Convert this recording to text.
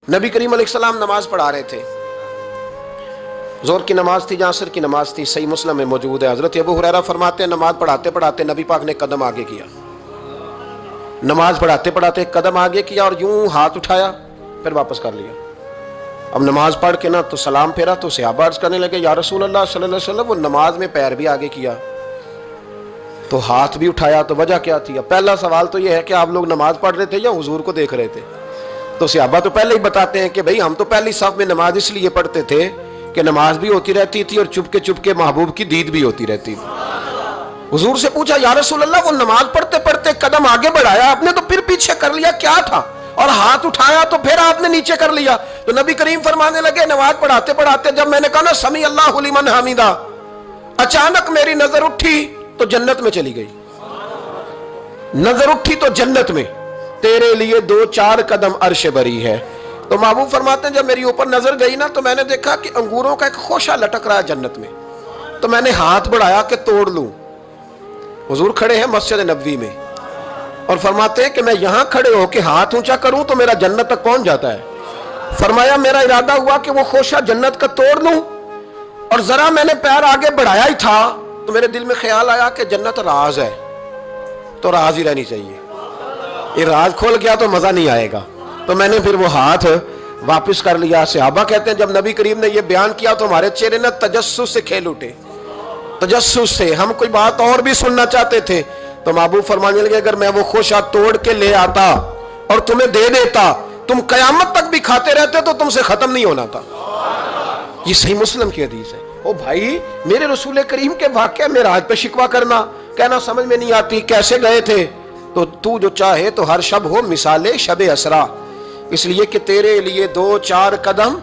نبی کریم علیہ السلام نماز پڑھا رہے تھے، ظہر کی نماز تھی یا عصر کی نماز تھی، صحیح مسلم میں موجود ہے۔ حضرت ابو ہریرہ فرماتے ہیں نماز پڑھاتے پڑھاتے نبی پاک نے قدم آگے کیا، نماز پڑھاتے پڑھاتے قدم آگے کیا اور یوں ہاتھ اٹھایا پھر واپس کر لیا۔ اب نماز پڑھ کے نا تو سلام پھیرا تو صحابہ عرض کرنے لگے یا رسول اللہ صلی اللہ علیہ وسلم وہ نماز میں پیر بھی آگے کیا تو ہاتھ بھی اٹھایا، تو وجہ کیا تھی؟ پہلا سوال تو یہ ہے کہ آپ لوگ نماز پڑھ رہے تھے یا حضور کو دیکھ رہے تھے؟ تو صحابہ تو پہلے ہی بتاتے ہیں کہ بھئی ہم تو پہلی صف میں نماز اس لیے پڑھتے تھے کہ نماز بھی ہوتی رہتی تھی اور چپ کے محبوب کی دید بھی ہوتی رہتی تھی۔ حضور سے پوچھا یا رسول اللہ وہ نماز پڑھتے پڑھتے قدم آگے بڑھایا آپ نے تو پھر پیچھے کر لیا، کیا تھا؟ اور ہاتھ اٹھایا تو پھر آپ نے نیچے کر لیا۔ تو نبی کریم فرمانے لگے نماز پڑھاتے پڑھاتے جب میں نے کہا نا سمی اللہ لمن حمیدہ، اچانک میری نظر اٹھی تو جنت میں چلی گئی، نظر اٹھی تو جنت میں، تیرے لیے 2-4 قدم عرش بری ہے۔ تو محبوب فرماتے ہیں جب میری اوپر نظر گئی نا تو میں نے دیکھا کہ انگوروں کا ایک خوشہ لٹک رہا ہے جنت میں، تو میں نے ہاتھ بڑھایا کہ توڑ لوں۔ حضور کھڑے ہیں مسجد نبوی میں اور فرماتے ہیں کہ میں یہاں کھڑے ہو کے ہاتھ اونچا کروں تو میرا جنت تک پہنچ جاتا ہے۔ فرمایا میرا ارادہ ہوا کہ وہ خوشہ جنت کا توڑ لوں، اور ذرا میں نے پیر آگے بڑھایا ہی تھا تو میرے دل میں خیال آیا کہ جنت راز ہے تو راز ہی رہنی چاہیے، یہ راز کھول گیا تو مزہ نہیں آئے گا، تو میں نے پھر وہ ہاتھ واپس کر لیا۔ صحابہ کہتے ہیں جب نبی کریم نے یہ بیان کیا تو ہمارے چہرے نے تجسس سے کھیل اٹھے، تجسس سے ہم کوئی بات اور بھی سننا چاہتے تھے۔ تو محبوب فرمانے لگے اگر میں وہ خوشہ توڑ کے لے آتا اور تمہیں دے دیتا تم قیامت تک بھی کھاتے رہتے تو تم سے ختم نہیں ہونا تھا۔ یہ صحیح مسلم کی حدیث ہے۔ او بھائی میرے رسول کریم کے واقعہ معراج پہ شکوہ کرنا، کہنا سمجھ میں نہیں آتی کیسے گئے تھے، تو جو چاہے تو ہر شب ہو مثال شب اسرا، اس لیے کہ تیرے لیے 2-4 قدم